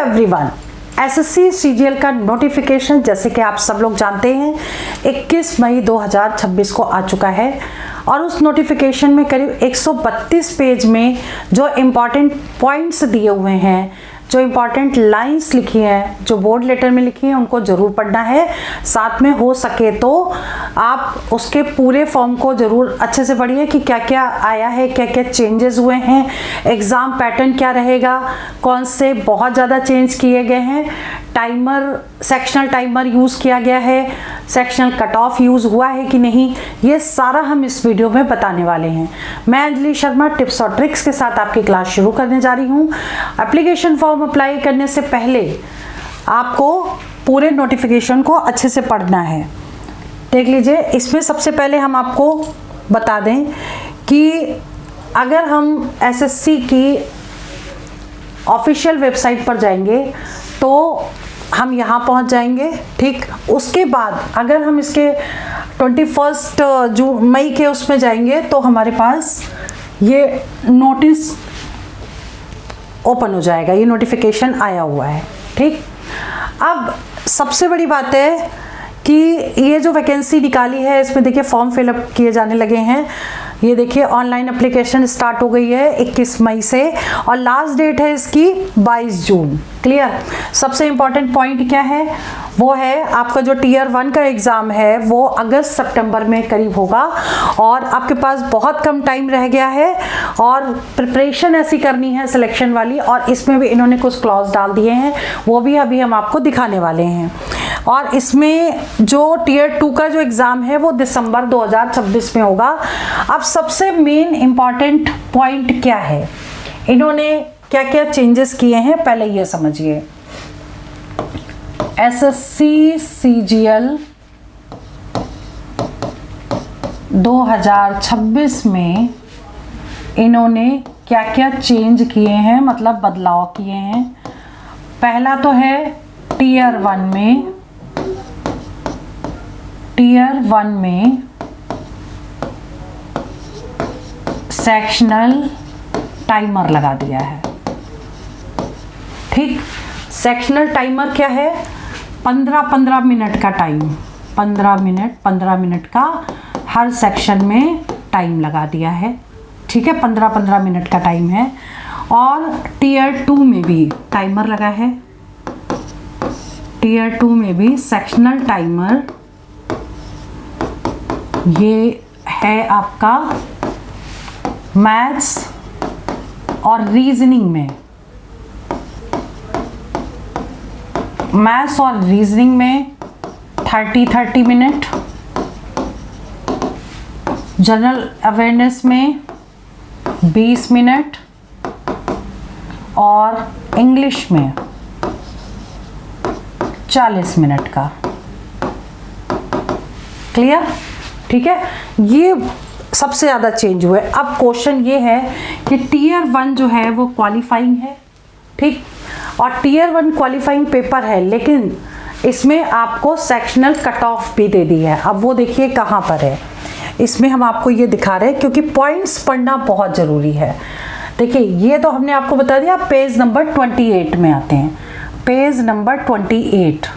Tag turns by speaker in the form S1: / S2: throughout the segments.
S1: Everyone, SSC CGL का notification जैसे कि आप सब लोग जानते हैं 21 मई 2026 को आ चुका है और उस नोटिफिकेशन में करीब 132 पेज में जो इम्पॉर्टेंट पॉइंट्स दिए हुए हैं, जो इम्पॉर्टेंट लाइंस लिखी हैं, जो बोर्ड लेटर में लिखी हैं, उनको ज़रूर पढ़ना है। साथ में हो सके तो आप उसके पूरे फॉर्म को ज़रूर अच्छे से पढ़िए कि क्या क्या आया है, क्या क्या चेंजेस हुए हैं, एग्ज़ाम पैटर्न क्या रहेगा, कौन से बहुत ज़्यादा चेंज किए गए हैं, टाइमर, सेक्शनल टाइमर यूज़ किया गया है, सेक्शनल कट ऑफ यूज़ हुआ है कि नहीं, ये सारा हम इस वीडियो में बताने वाले हैं। मैं अंजलि शर्मा टिप्स और ट्रिक्स के साथ आपकी क्लास शुरू करने जा रही हूँ। एप्लीकेशन फॉर्म अप्लाई करने से पहले आपको पूरे नोटिफिकेशन को अच्छे से पढ़ना है। देख लीजिए, इसमें सबसे पहले हम आपको बता दें कि अगर हम एसएससी की ऑफिशियल वेबसाइट पर जाएंगे तो हम यहाँ पहुँच जाएंगे। ठीक, उसके बाद अगर हम इसके 21 मई के उसमें जाएंगे तो हमारे पास ये नोटिस ओपन हो जाएगा, ये नोटिफिकेशन आया हुआ है। ठीक, अब सबसे बड़ी बात है कि ये जो वैकेंसी निकाली है इसमें देखिए फॉर्म फिलअप किए जाने लगे हैं। ये देखिए ऑनलाइन एप्लीकेशन स्टार्ट हो गई है 21 मई से और लास्ट डेट है इसकी 22 जून। क्लियर। सबसे इम्पॉर्टेंट पॉइंट क्या है, वो है आपका जो टीयर 1 का एग्ज़ाम है वो अगस्त सितंबर में करीब होगा और आपके पास बहुत कम टाइम रह गया है और प्रिपरेशन ऐसी करनी है सिलेक्शन वाली, और इसमें भी इन्होंने कुछ क्लॉज डाल दिए हैं, वो भी अभी हम आपको दिखाने वाले हैं। और इसमें जो टीयर 2 का जो एग्ज़ाम है वो दिसंबर 2026 में होगा। अब सबसे मेन इम्पॉर्टेंट पॉइंट क्या है, इन्होंने क्या क्या चेंजेस किए हैं पहले ये समझिए। एसएससी सीजीएल 2026 में इन्होंने क्या क्या चेंज किए हैं, मतलब बदलाव किए हैं। पहला तो है टीयर 1 में सेक्शनल टाइमर लगा दिया है। ठीक, सेक्शनल टाइमर क्या है, 15-15 मिनट का टाइम, 15 मिनट का हर सेक्शन में टाइम लगा दिया है। ठीक है, 15-15 मिनट का टाइम है। और टीयर 2 में भी टाइमर लगा है, टीयर 2 में भी सेक्शनल टाइमर ये है आपका मैथ्स और रीजनिंग में, मैथ्स और रीजनिंग में 30 मिनट, जनरल अवेयरनेस में 20 मिनट और इंग्लिश में 40 मिनट का। क्लियर। ठीक है, ये सबसे ज़्यादा चेंज हुए। अब क्वेश्चन ये है कि टीयर 1 जो है वो क्वालिफाइंग है। ठीक, और टीयर 1 क्वालिफाइंग पेपर है, लेकिन इसमें आपको सेक्शनल कट ऑफ भी दे दी है। अब वो देखिए कहाँ पर है, इसमें हम आपको ये दिखा रहे हैं क्योंकि पॉइंट्स पढ़ना बहुत ज़रूरी है। देखिए, ये तो हमने आपको बता दिया, पेज नंबर 28 में आते हैं, पेज नंबर 28।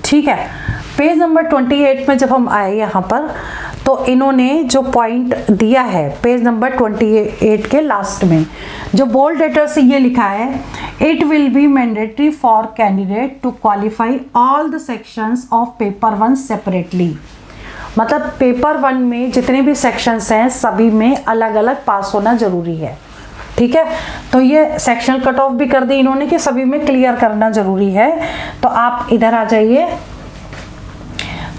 S1: ठीक है, पेज नंबर 28 में जब हम आए यहाँ पर तो इन्होंने जो पॉइंट दिया है पेज नंबर 28 के लास्ट में, जो बोल्ड लेटर से ये लिखा है, it will be mandatory for candidate to qualify all the sections of paper 1 separately. मतलब पेपर 1 में जितने भी सेक्शंस हैं सभी में अलग अलग पास होना जरूरी है। ठीक है, तो ये सेक्शनल कट ऑफ भी कर दी इन्होंने कि सभी में क्लियर करना जरूरी है। तो आप इधर आ जाइए।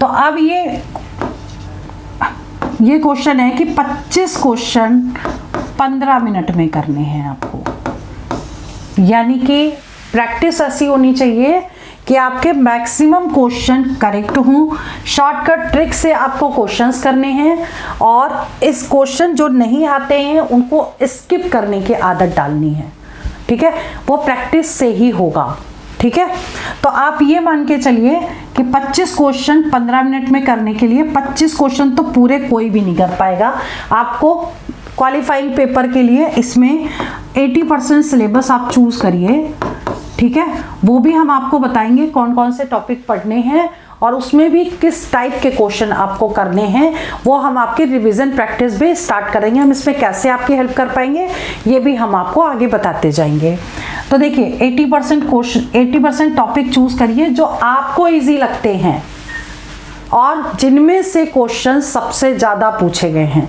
S1: तो अब ये क्वेश्चन है कि 25 क्वेश्चन 15 मिनट में करने हैं आपको, यानी कि प्रैक्टिस ऐसी होनी चाहिए कि आपके मैक्सिमम क्वेश्चन करेक्ट हों। शॉर्टकट ट्रिक से आपको क्वेश्चंस करने हैं और इस क्वेश्चन जो नहीं आते हैं उनको स्किप करने की आदत डालनी है। ठीक है, वो प्रैक्टिस से ही होगा। ठीक है, तो आप ये मान के चलिए कि 25 क्वेश्चन 15 मिनट में करने के लिए 25 क्वेश्चन तो पूरे कोई भी नहीं कर पाएगा। आपको क्वालिफाइंग पेपर के लिए इसमें 80% सिलेबस आप चूज करिए ठीक है, वो भी हम आपको बताएंगे कौन कौन से टॉपिक पढ़ने हैं और उसमें भी किस टाइप के क्वेश्चन आपको करने हैं, वो हम आपकी रिवीजन प्रैक्टिस भी स्टार्ट करेंगे। हम इसमें कैसे आपकी हेल्प कर पाएंगे ये भी हम आपको आगे बताते जाएंगे। तो देखिए 80% क्वेश्चन, 80% टॉपिक चूज करिए जो आपको इजी लगते हैं और जिनमें से क्वेश्चन सबसे ज़्यादा पूछे गए हैं।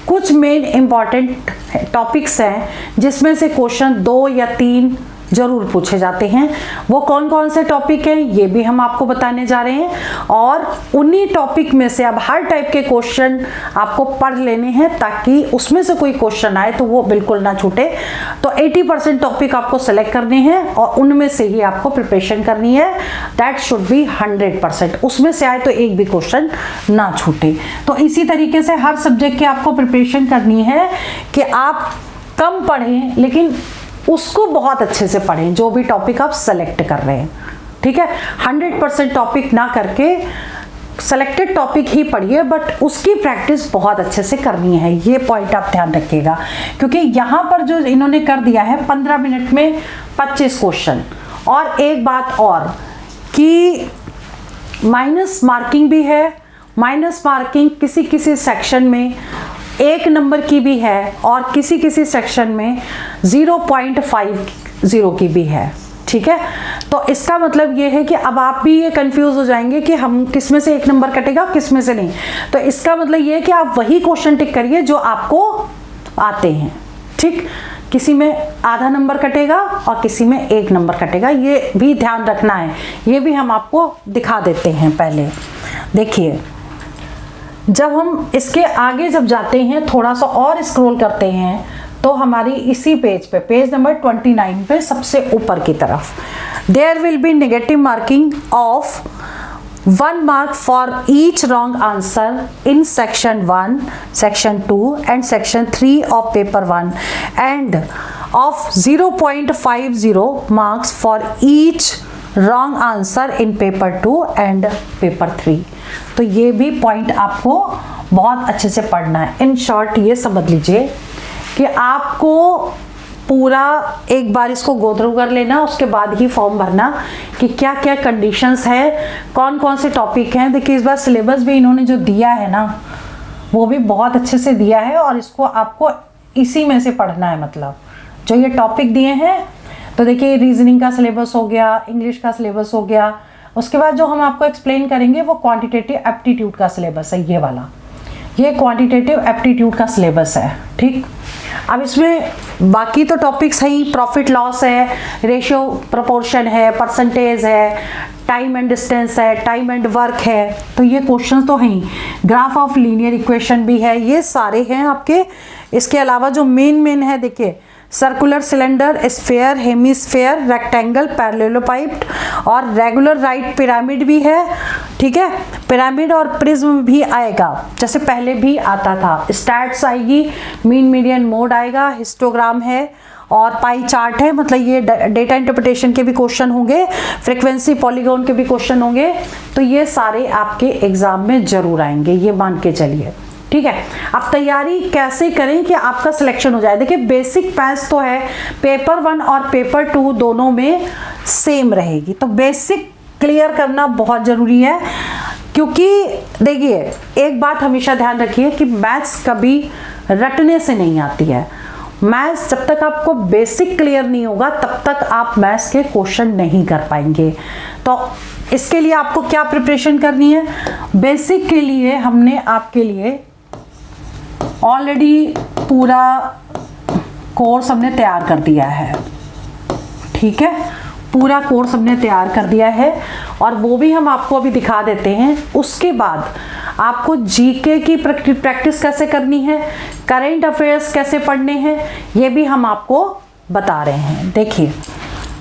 S1: कुछ मेन इंपॉर्टेंट टॉपिक्स हैं जिसमें से क्वेश्चन 2 या 3 जरूर पूछे जाते हैं। वो कौन कौन से टॉपिक हैं ये भी हम आपको बताने जा रहे हैं और उन्हीं टॉपिक में से अब हर टाइप के क्वेश्चन आपको पढ़ लेने हैं ताकि उसमें से कोई क्वेश्चन आए तो वो बिल्कुल ना छूटे। तो 80% टॉपिक आपको सेलेक्ट करने हैं और उनमें से ही आपको प्रिपरेशन करनी है। दैट शुड बी 100%, उसमें से आए तो एक भी क्वेश्चन ना छूटे। तो इसी तरीके से हर सब्जेक्ट की आपको प्रिपरेशन करनी है कि आप कम पढ़ें लेकिन उसको बहुत अच्छे से पढ़ें जो भी टॉपिक आप सेलेक्ट कर रहे हैं। ठीक है, 100% टॉपिक ना करके सेलेक्टेड टॉपिक ही पढ़िए बट उसकी प्रैक्टिस बहुत अच्छे से करनी है। ये पॉइंट आप ध्यान रखिएगा क्योंकि यहाँ पर जो इन्होंने कर दिया है 15 मिनट में 25 क्वेश्चन। और एक बात और कि माइनस मार्किंग भी है। माइनस मार्किंग किसी किसी सेक्शन में 1 नंबर की भी है और किसी किसी सेक्शन में 0.50 की भी है। ठीक है, तो इसका मतलब ये है कि अब आप भी ये कंफ्यूज हो जाएंगे कि हम किस में से 1 नंबर कटेगा किस में से नहीं। तो इसका मतलब ये है कि आप वही क्वेश्चन टिक करिए जो आपको आते हैं। ठीक, किसी में आधा नंबर कटेगा और किसी में 1 नंबर कटेगा, ये भी ध्यान रखना है। ये भी हम आपको दिखा देते हैं। पहले देखिए, जब हम इसके आगे जब जाते हैं थोड़ा सा और स्क्रॉल करते हैं तो हमारी इसी पेज पे, पेज नंबर 29 पे सबसे ऊपर की तरफ there will be negative marking of 1 mark for each wrong answer in section 1, section 2 and section 3 of paper 1 and of 0.50 marks for each wrong answer in paper 2 and paper 3। तो ये भी point आपको बहुत अच्छे से पढ़ना है। इन शॉर्ट ये समझ लीजिए कि आपको पूरा एक बार इसको गो थ्रू कर लेना, उसके बाद ही फॉर्म भरना कि क्या क्या कंडीशंस है, कौन कौन से टॉपिक हैं। देखिए इस बार सिलेबस भी इन्होंने जो दिया है ना वो भी बहुत अच्छे से दिया है और इसको आपको इसी में से पढ़ना है। मतलब जो ये टॉपिक दिए हैं, तो देखिए रीजनिंग का सिलेबस हो गया, इंग्लिश का सिलेबस हो गया, उसके बाद जो हम आपको एक्सप्लेन करेंगे वो क्वांटिटेटिव एप्टीट्यूड का सिलेबस है। ये वाला, ये क्वांटिटेटिव एप्टीट्यूड का सिलेबस है। ठीक, अब इसमें बाकी तो टॉपिक्स हैं ही, प्रॉफिट लॉस है, रेशियो प्रोपोर्शन है, परसेंटेज है, टाइम एंड डिस्टेंस है, टाइम एंड वर्क है, तो ये क्वेश्चन तो हैं ही। ग्राफ ऑफ लीनियर इक्वेशन भी है, ये सारे हैं आपके। इसके अलावा जो मेन है देखिए, circular cylinder, sphere, hemisphere, rectangle, parallelopiped और रेगुलर राइट पिरामिड भी है। ठीक है, पिरामिड और प्रिज्म भी आएगा जैसे पहले भी आता था। स्टैट्स आएगी, मीन मीडियन मोड आएगा, हिस्टोग्राम है और पाई चार्ट है। मतलब ये डेटा इंटरप्रिटेशन के भी क्वेश्चन होंगे, फ्रीक्वेंसी पॉलीगॉन के भी क्वेश्चन होंगे। तो ये सारे आपके एग्जाम में जरूर आएंगे, ये मान के चलिए। ठीक है, आप तैयारी कैसे करें कि आपका सिलेक्शन हो जाए। देखिए बेसिक मैथ्स तो है, पेपर 1 और पेपर 2 दोनों में सेम रहेगी, तो बेसिक क्लियर करना बहुत जरूरी है। क्योंकि देखिए एक बात हमेशा ध्यान रखिए कि मैथ्स कभी रटने से नहीं आती है। मैथ्स जब तक आपको बेसिक क्लियर नहीं होगा तब तक आप मैथ्स के क्वेश्चन नहीं कर पाएंगे। तो इसके लिए आपको क्या प्रिपरेशन करनी है, बेसिक के लिए हमने आपके लिए ऑलरेडी पूरा कोर्स हमने तैयार कर दिया है। ठीक है, पूरा कोर्स हमने तैयार कर दिया है और वो भी हम आपको अभी दिखा देते हैं। उसके बाद आपको जीके की प्रैक्टिस कैसे करनी है, करंट अफेयर्स कैसे पढ़ने हैं, ये भी हम आपको बता रहे हैं। देखिए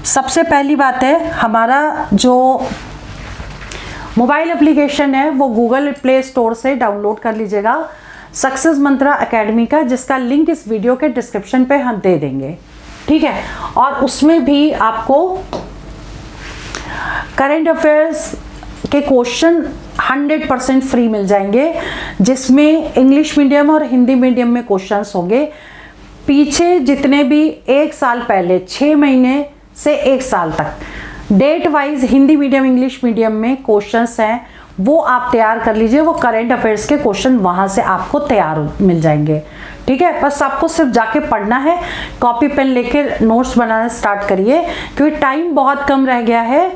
S1: सबसे पहली बात है, हमारा जो मोबाइल एप्लीकेशन है वो गूगल प्ले स्टोर से डाउनलोड कर लीजिएगा, सक्सेस मंत्रा एकेडमी का, जिसका लिंक इस वीडियो के डिस्क्रिप्शन पे हम दे देंगे। ठीक है, और उसमें भी आपको करंट अफेयर्स के क्वेश्चन 100% फ्री मिल जाएंगे, जिसमें इंग्लिश मीडियम और हिंदी मीडियम में क्वेश्चंस होंगे। पीछे जितने भी 1 साल पहले 6 महीने से 1 साल तक date wise Hindi medium English medium में क्वेश्चंस हैं वो आप तैयार कर लीजिए। वो करंट अफेयर्स के क्वेश्चन वहां से आपको तैयार मिल जाएंगे। ठीक है, बस आपको सिर्फ जाके पढ़ना है, कॉपी पेन लेके नोट्स बनाना स्टार्ट करिए, क्योंकि टाइम बहुत कम रह गया है,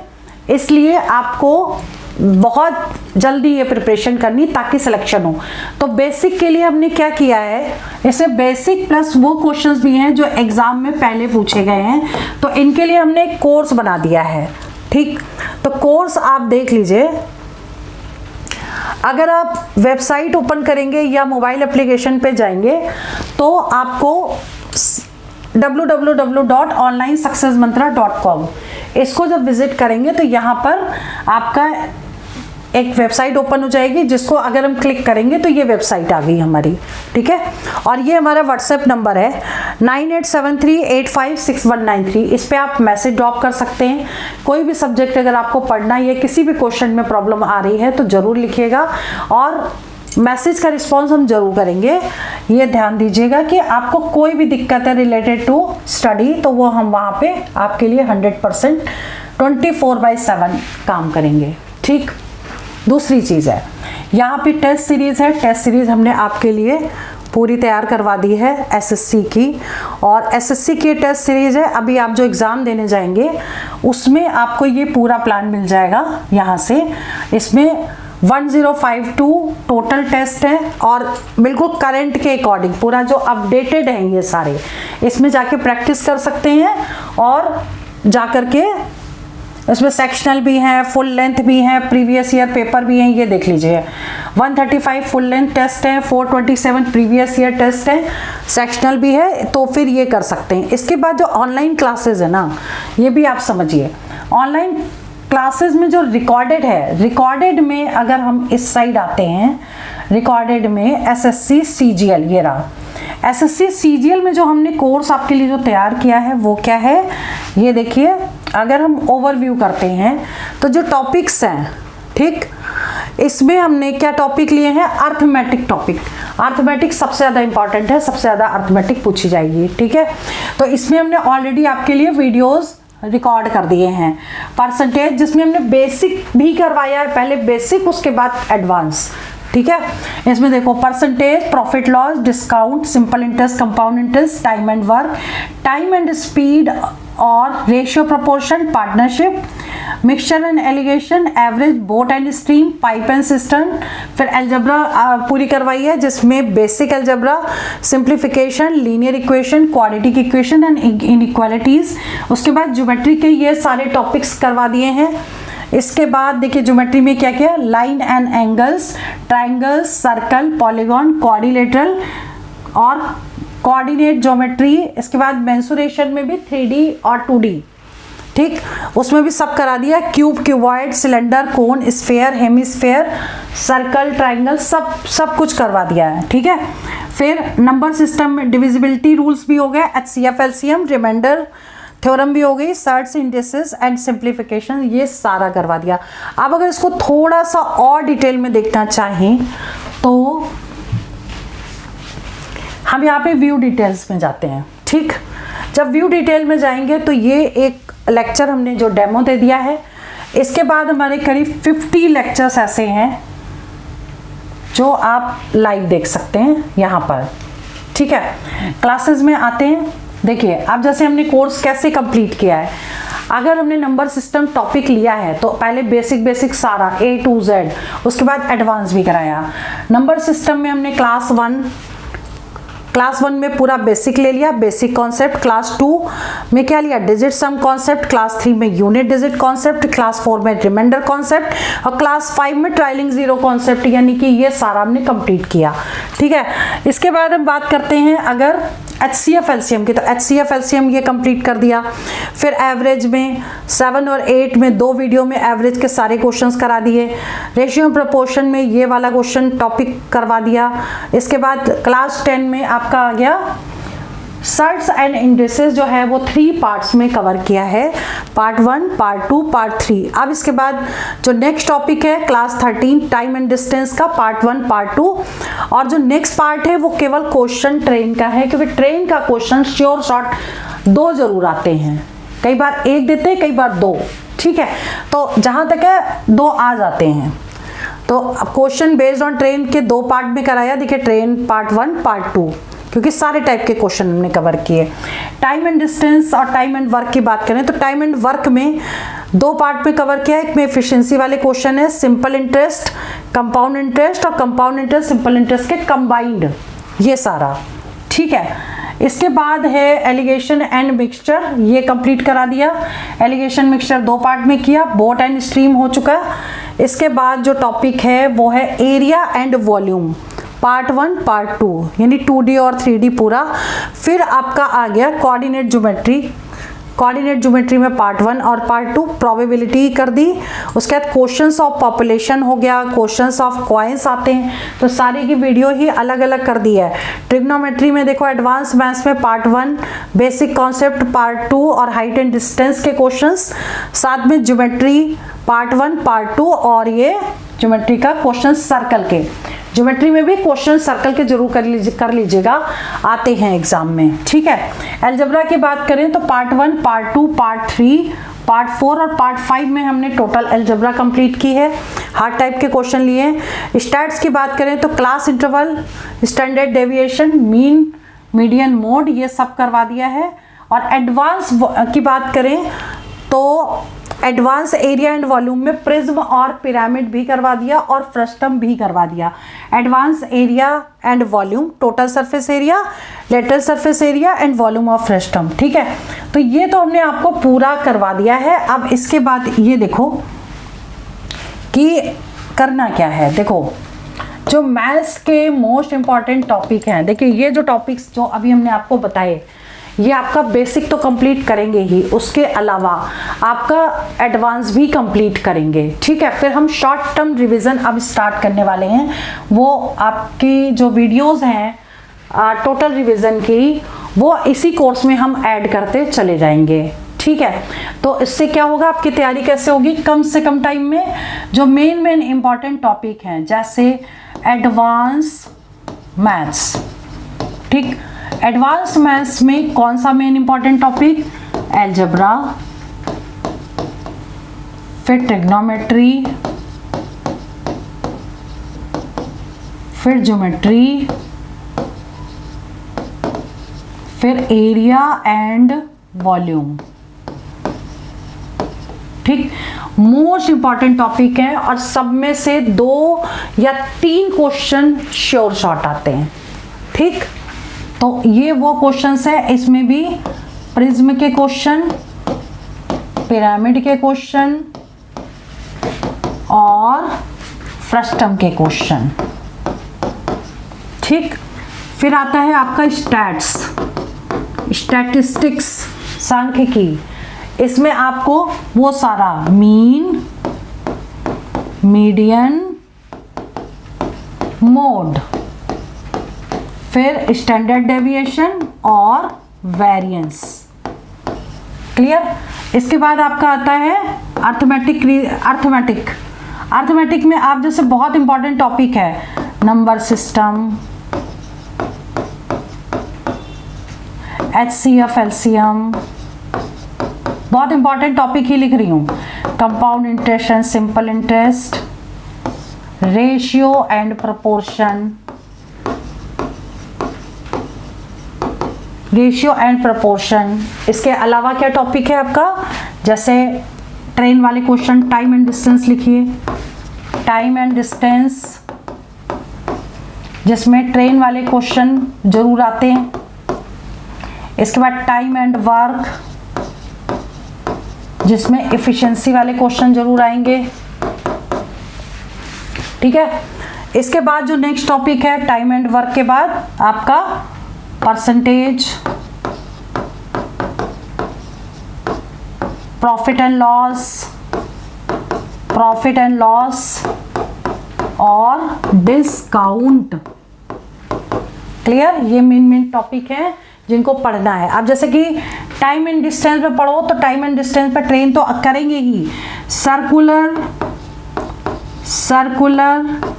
S1: इसलिए आपको बहुत जल्दी ये प्रिपरेशन करनी ताकि सिलेक्शन हो। तो बेसिक के लिए हमने क्या किया है, इसमें बेसिक प्लस वो क्वेश्चंस भी हैं जो एग्जाम में पहले पूछे गए हैं, तो इनके लिए हमने एक कोर्स बना दिया है। ठीक, तो कोर्स आप देख लीजिए। अगर आप वेबसाइट ओपन करेंगे या मोबाइल एप्लीकेशन पे जाएंगे तो आपको www.onlinesuccessmantra.com इसको जब विजिट करेंगे तो यहाँ पर आपका एक वेबसाइट ओपन हो जाएगी, जिसको अगर हम क्लिक करेंगे तो ये वेबसाइट आ गई हमारी। ठीक है, और ये हमारा व्हाट्सएप नंबर है 9873856193। इस पे आप मैसेज ड्रॉप कर सकते हैं। कोई भी सब्जेक्ट अगर आपको पढ़ना है या किसी भी क्वेश्चन में प्रॉब्लम आ रही है तो ज़रूर लिखिएगा, और मैसेज का रिस्पॉन्स हम जरूर करेंगे। ये ध्यान दीजिएगा कि आपको कोई भी दिक्कत है रिलेटेड टू स्टडी तो वो हम वहाँ पे आपके लिए 100% 24/7 काम करेंगे। ठीक, दूसरी चीज़ है यहाँ पे टेस्ट सीरीज़ है। टेस्ट सीरीज़ हमने आपके लिए पूरी तैयार करवा दी है एसएससी की, और एसएससी की टेस्ट सीरीज़ है। अभी आप जो एग्ज़ाम देने जाएंगे उसमें आपको ये पूरा प्लान मिल जाएगा यहाँ से। इसमें 1052 टोटल टेस्ट है और बिल्कुल करंट के अकॉर्डिंग पूरा जो अपडेटेड है ये सारे, इसमें जाके प्रैक्टिस कर सकते हैं और जाकर के इसमें सेक्शनल भी हैं, फुल लेंथ भी हैं, प्रीवियस ईयर पेपर भी हैं। ये देख लीजिए 135 फुल लेंथ टेस्ट है, 427 प्रीवियस ईयर टेस्ट है, सेक्शनल भी है, तो फिर ये कर सकते हैं। इसके बाद जो ऑनलाइन क्लासेस है ना, ये भी आप समझिए। ऑनलाइन क्लासेस में जो रिकॉर्डेड है, रिकॉर्डेड में अगर हम इस साइड आते हैं, रिकॉर्डेड में एसएससी सीजीएल, ये रहा एसएससी सीजीएल में जो हमने कोर्स आपके लिए जो तैयार किया है वो क्या है, ये देखिए। अगर हम ओवरव्यू करते हैं तो जो टॉपिक्स हैं, ठीक, इसमें हमने क्या टॉपिक लिए हैं, अर्थमेटिक टॉपिक। अर्थमेटिक सबसे ज़्यादा इंपॉर्टेंट है, सबसे ज़्यादा अर्थमेटिक पूछी जाएगी। ठीक है, तो इसमें हमने ऑलरेडी आपके लिए वीडियोस रिकॉर्ड कर दिए हैं। परसेंटेज जिसमें हमने बेसिक भी करवाया है, पहले बेसिक उसके बाद एडवांस। ठीक है, इसमें देखो percentage, profit loss, discount, simple interest, compound interest, time and work, time and speed और ratio proportion, partnership, mixture and alligation, average, boat and stream, pipe and cistern. फिर अलजेब्रा पूरी करवाई है जिसमें basic algebra, simplification, linear equation, quadratic equation and inequalities. उसके बाद geometry के ये सारे टॉपिक्स करवा दिए हैं। इसके बाद देखिए ज्योमेट्री में क्या क्या, line and angles, triangles, circle, polygon, quadrilateral और कोऑर्डिनेट ज्योमेट्री। इसके बाद मेंसुरेशन में भी 3D और 2D, ठीक, उसमें भी सब करा दिया। क्यूब, क्यूबॉइड, सिलेंडर, कोन, स्फेयर, हेमिस्फेयर, सर्कल, ट्राइंगल, सब कुछ करवा दिया है। ठीक है, फिर नंबर सिस्टम में डिविजिबिलिटी रूल्स भी हो गए, HCF, LCM, रिमाइंडर थ्योरम भी हो गई, सर्ट्स, इंडिसेस एंड सिंप्लीफिकेशन, ये सारा करवा दिया। अब अगर इसको थोड़ा सा और डिटेल में देखना चाहें तो हम यहाँ पे व्यू डिटेल्स में जाते हैं। ठीक, जब व्यू डिटेल में जाएंगे तो ये एक लेक्चर हमने जो डेमो दे दिया है, इसके बाद हमारे करीब 50 लेक्चर्स ऐसे हैं जो आप लाइव देख सकते हैं यहाँ पर। ठीक है, क्लासेस में आते हैं। देखिए अब जैसे हमने कोर्स कैसे कंप्लीट किया है, अगर हमने नंबर सिस्टम टॉपिक लिया है तो पहले बेसिक सारा A to Z, उसके बाद एडवांस भी कराया। नंबर सिस्टम में हमने क्लास 1 में पूरा बेसिक ले लिया, बेसिक कॉन्सेप्ट। क्लास 2 में क्या लिया, डिजिट सम कॉन्सेप्ट। क्लास 3 में यूनिट डिजिट कॉन्सेप्ट। क्लास 4 में रिमाइंडर कॉन्सेप्ट और क्लास 5 में ट्रायलिंग जीरो कॉन्सेप्ट, यानी कि ये सारा हमने कंप्लीट किया। ठीक है, इसके बाद हम बात करते हैं अगर HCF LCM की, तो HCF LCM ये कंप्लीट कर दिया। फिर एवरेज में 7 और 8 में 2 वीडियो में एवरेज के सारे क्वेश्चंस करा दिए। रेशियो प्रोपोर्शन में ये वाला क्वेश्चन टॉपिक करवा दिया। इसके बाद क्लास 10 में आपका आ गया सर्ट्स एंड इंडिसेस, जो है वो 3 पार्ट्स में कवर किया है, पार्ट 1, पार्ट 2, पार्ट 3। अब इसके बाद जो नेक्स्ट टॉपिक है क्लास 13 टाइम एंड डिस्टेंस का, पार्ट 1, पार्ट 2, और जो नेक्स्ट पार्ट है वो केवल क्वेश्चन ट्रेन का है, क्योंकि ट्रेन का क्वेश्चन श्योर शॉर्ट 2 जरूर आते हैं। कई बार एक देते हैं, कई बार दो, ठीक है। तो जहाँ तक है 2 आ जाते हैं। तो क्वेश्चन बेस्ड ऑन ट्रेन के 2 पार्ट में कराया, देखिए ट्रेन पार्ट 1 पार्ट 2, क्योंकि सारे टाइप के क्वेश्चन हमने कवर किए। टाइम एंड डिस्टेंस और टाइम एंड वर्क की बात करें तो टाइम एंड वर्क में 2 पार्ट में कवर किया है। एक में एफिशिएंसी वाले क्वेश्चन है, सिंपल इंटरेस्ट, कंपाउंड इंटरेस्ट, और कंपाउंड इंटरेस्ट सिंपल इंटरेस्ट के कंबाइंड, ये सारा, ठीक है। इसके बाद है एलिगेशन एंड मिक्सचर, ये कंप्लीट करा दिया। एलिगेशन मिक्सचर 2 पार्ट में किया, बोट एंड स्ट्रीम हो चुका। इसके बाद जो टॉपिक है वो है area and volume, part 1 part 2, यानी 2D और 3D पूरा। फिर आपका आ गया कोऑर्डिनेट ज्योमेट्री, कोऑर्डिनेट ज्योमेट्री में पार्ट 1 और पार्ट 2 प्रोबेबिलिटी कर दी। उसके बाद क्वेश्चंस ऑफ पॉपुलेशन हो गया, क्वेश्चंस ऑफ कॉइन्स आते हैं, तो सारी की वीडियो ही अलग अलग कर दी है। ट्रिग्नोमेट्री में देखो एडवांस मैथ्स में पार्ट 1, बेसिक कॉन्सेप्ट पार्ट 2 और हाइट एंड डिस्टेंस के क्वेश्चंस, साथ में ज्योमेट्री पार्ट 1 पार्ट 2, और ये ज्योमेट्री का क्वेश्चन सर्कल के, ज्योमेट्री में भी क्वेश्चन सर्कल के जरूर कर लीजिएगा, आते हैं एग्जाम में, ठीक है। अलजेब्रा की बात करें तो पार्ट 1 पार्ट 2 पार्ट 3 पार्ट 4 और पार्ट 5 में हमने टोटल अलजेब्रा कंप्लीट की है, हार्ड टाइप के क्वेश्चन लिए। स्टैट्स की बात करें तो class interval, standard deviation, mean, median, mode, ये सब करवा दिया है। और एडवांस की बात करें तो एडवांस एरिया एंड वॉल्यूम में प्रिज्म और पिरामिड भी करवा दिया और फ्रस्टम भी करवा दिया। Advance area and volume, total surface area, lateral surface area and volume of frustum, ठीक है। तो ये तो हमने आपको पूरा करवा दिया है। अब इसके बाद ये देखो कि करना क्या है। देखो जो मैथ्स के मोस्ट इंपॉर्टेंट टॉपिक हैं, देखिए ये जो टॉपिक्स जो अभी हमने आपको बताए, ये आपका बेसिक तो कंप्लीट करेंगे ही, उसके अलावा आपका एडवांस भी कंप्लीट करेंगे, ठीक है। फिर हम शॉर्ट टर्म रिवीजन अब स्टार्ट करने वाले हैं, वो आपकी जो वीडियोस हैं टोटल रिवीजन की, वो इसी कोर्स में हम ऐड करते चले जाएंगे, ठीक है। तो इससे क्या होगा, आपकी तैयारी कैसे होगी, कम से कम टाइम में जो मेन इंपॉर्टेंट टॉपिक हैं जैसे एडवांस मैथ्स, ठीक। एडवांस मैथ्स में कौन सा मेन इंपॉर्टेंट टॉपिक, अलजेब्रा, फिर ट्रिग्नोमेट्री, फिर ज्योमेट्री, फिर एरिया एंड वॉल्यूम, ठीक। मोस्ट इंपॉर्टेंट टॉपिक है और सब में से 2 या 3 क्वेश्चन श्योर शॉर्ट आते हैं, ठीक। तो ये वो क्वेश्चंस है, इसमें भी प्रिज्म के क्वेश्चन, पिरामिड के क्वेश्चन और फ्रस्टम के क्वेश्चन, ठीक। फिर आता है आपका स्टैट्स, स्टैटिस्टिक्स, सांख्यिकी, इसमें आपको वो सारा मीन, मीडियन, मोड, फिर स्टैंडर्ड डेविएशन और वेरिएंस, क्लियर। इसके बाद आपका आता है अर्थमेटिक में आप जैसे बहुत इंपॉर्टेंट टॉपिक है नंबर सिस्टम, HCF, LCM, बहुत इंपॉर्टेंट टॉपिक ही लिख रही हूँ। Compound interest and simple interest, ratio and proportion, ratio and proportion. इसके अलावा क्या टॉपिक है आपका, जैसे ट्रेन वाले क्वेश्चन, टाइम एंड डिस्टेंस लिखिए, टाइम एंड डिस्टेंस, जिसमें ट्रेन वाले क्वेश्चन जरूर आते हैं। इसके बाद टाइम एंड वर्क, जिसमें एफिशिएंसी वाले क्वेश्चन जरूर आएंगे, ठीक है। इसके बाद जो नेक्स्ट टॉपिक है टाइम एंड वर्क के बाद आपका परसेंटेज, प्रॉफिट एंड लॉस और डिस्काउंट, क्लियर। ये मेन टॉपिक है जिनको पढ़ना है। अब जैसे कि टाइम एंड डिस्टेंस पे पढ़ो तो टाइम एंड डिस्टेंस पे ट्रेन तो करेंगे ही, सर्कुलर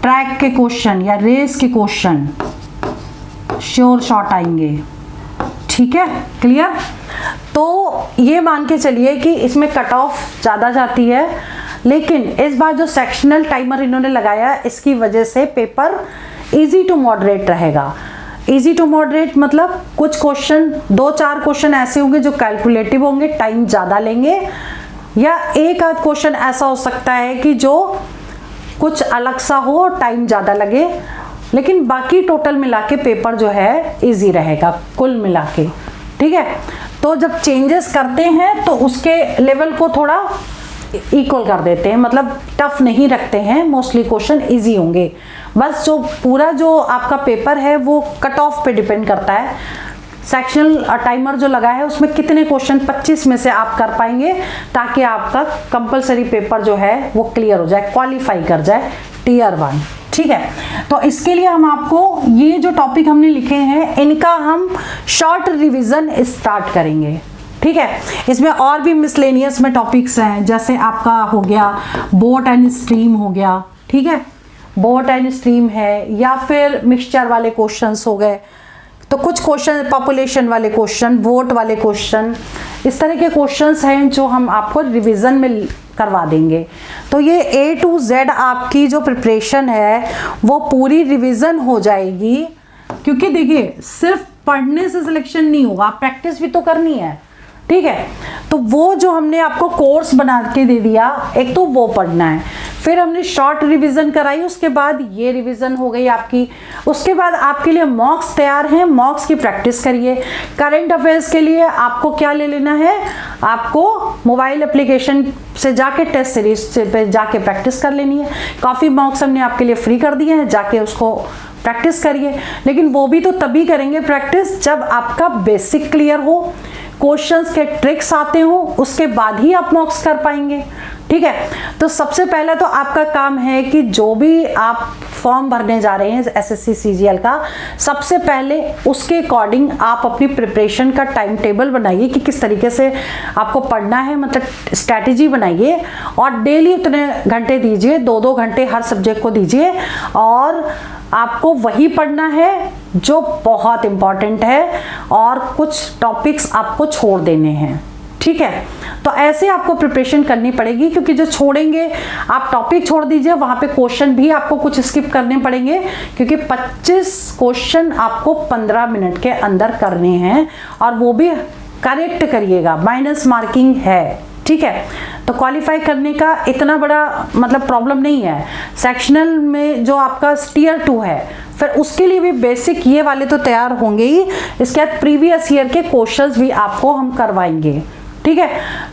S1: ट्रैक के क्वेश्चन या रेस के क्वेश्चन श्योर शॉर्ट आएंगे, ठीक है, क्लियर। तो ये मान के चलिए कि इसमें कट ऑफ ज़्यादा जाती है, लेकिन इस बार जो सेक्शनल टाइमर इन्होंने लगाया इसकी वजह से पेपर इजी टू मॉडरेट रहेगा। इजी टू मॉडरेट मतलब कुछ क्वेश्चन, 2-4 क्वेश्चन ऐसे होंगे जो कैलकुलेटिव होंगे, टाइम ज़्यादा लेंगे, या एक आध क्वेश्चन ऐसा हो सकता है कि जो कुछ अलग सा हो, टाइम ज़्यादा लगे, लेकिन बाकी टोटल मिला के पेपर जो है इजी रहेगा कुल मिला के, ठीक है। तो जब चेंजेस करते हैं तो उसके लेवल को थोड़ा इक्वल कर देते हैं, मतलब टफ नहीं रखते हैं, मोस्टली क्वेश्चन इजी होंगे। बस जो पूरा जो आपका पेपर है वो कट ऑफ पे डिपेंड करता है। सेक्शनल टाइमर जो लगा है उसमें कितने क्वेश्चन 25 में से आप कर पाएंगे, ताकि आपका कंपलसरी पेपर जो है वो क्लियर हो जाए, क्वालिफाई कर जाए टियर 1, ठीक है। तो इसके लिए हम आपको ये जो टॉपिक हमने लिखे हैं इनका हम शॉर्ट रिवीजन स्टार्ट करेंगे, ठीक है। इसमें और भी मिसलेनियस में टॉपिक्स हैं, जैसे आपका हो गया बोट एंड स्ट्रीम हो गया, ठीक है, बोट एंड स्ट्रीम है, या फिर मिक्सचर वाले क्वेश्चंस हो गए, तो कुछ क्वेश्चन पॉपुलेशन वाले क्वेश्चन, वोट वाले क्वेश्चन, इस तरह के क्वेश्चंस हैं जो हम आपको रिवीजन में करवा देंगे। तो ये A to Z आपकी जो प्रिपरेशन है वो पूरी रिवीजन हो जाएगी, क्योंकि देखिए सिर्फ पढ़ने से सिलेक्शन नहीं होगा, प्रैक्टिस भी तो करनी है, ठीक है। तो वो जो हमने आपको कोर्स बना के दे दिया, एक तो वो पढ़ना है, फिर हमने शॉर्ट रिवीजन कराई, उसके बाद ये रिवीजन हो गई आपकी, उसके बाद आपके लिए मॉक्स तैयार हैं, मॉक्स की प्रैक्टिस करिए। करंट अफेयर्स के लिए आपको क्या ले लेना है, आपको मोबाइल एप्लीकेशन से जाके टेस्ट सीरीज पे जाके प्रैक्टिस कर लेनी है। काफ़ी मॉक्स हमने आपके लिए फ्री कर दिए हैं, जाके उसको प्रैक्टिस करिए, लेकिन वो भी तो तभी करेंगे प्रैक्टिस जब आपका बेसिक क्लियर हो, क्वेश्चंस के ट्रिक्स आते हो, उसके बाद ही आप मॉक्स कर पाएंगे, ठीक है। तो सबसे पहले तो आपका काम है कि जो भी आप फॉर्म भरने जा रहे हैं एसएससी सीजीएल का, सबसे पहले उसके अकॉर्डिंग आप अपनी प्रिपरेशन का टाइम टेबल बनाइए कि किस तरीके से आपको पढ़ना है, मतलब स्ट्रैटेजी बनाइए, और डेली उतने घंटे दीजिए, 2-2 घंटे हर सब्जेक्ट को दीजिए, और आपको वही पढ़ना है जो बहुत इंपॉर्टेंट है, और कुछ टॉपिक्स आपको छोड़ देने हैं, ठीक है। तो ऐसे आपको प्रिपरेशन करनी पड़ेगी, क्योंकि जो छोड़ेंगे आप टॉपिक छोड़ दीजिए, वहां पे क्वेश्चन भी आपको कुछ स्किप करने पड़ेंगे, क्योंकि 25 क्वेश्चन आपको 15 मिनट के अंदर करने हैं, और वो भी करेक्ट करिएगा, माइनस मार्किंग है, ठीक है। तो क्वालिफाई करने का इतना बड़ा मतलब प्रॉब्लम नहीं है। सेक्शनल में जो आपका टियर 2 है, फिर उसके लिए भी बेसिक ये वाले तो तैयार होंगे ही, इसके बाद प्रीवियस ईयर के क्वेश्चंस भी आपको हम करवाएंगे, ठीक है।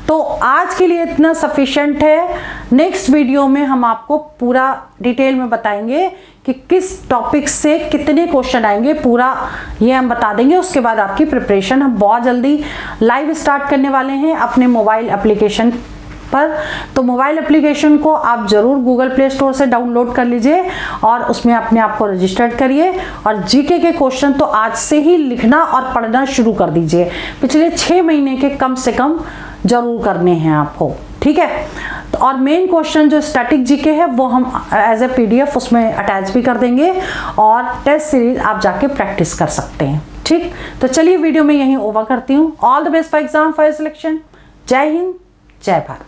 S1: तो आज के लिए इतना सफिशिएंट है। नेक्स्ट वीडियो में हम आपको पूरा डिटेल में बताएंगे कि किस टॉपिक से कितने क्वेश्चन आएंगे, पूरा ये हम बता देंगे। उसके बाद आपकी प्रिपरेशन हम बहुत जल्दी लाइव स्टार्ट करने वाले हैं अपने मोबाइल एप्लीकेशन पर। तो मोबाइल एप्लीकेशन को आप जरूर गूगल प्ले स्टोर से डाउनलोड कर लीजिए, और उसमें अपने आप को रजिस्टर्ड करिए, और जीके के क्वेश्चन तो आज से ही लिखना और पढ़ना शुरू कर दीजिए। पिछले 6 महीने के कम से कम जरूर करने हैं आपको, ठीक है। तो और मेन क्वेश्चन जो स्टैटिक जीके है वो हम एज ए PDF उसमें अटैच भी कर देंगे, और टेस्ट सीरीज आप जाके प्रैक्टिस कर सकते हैं, ठीक। तो चलिए वीडियो में यहीं ओवर करती हूँ। All the best for exam for selection. जय हिंद, जय भारत।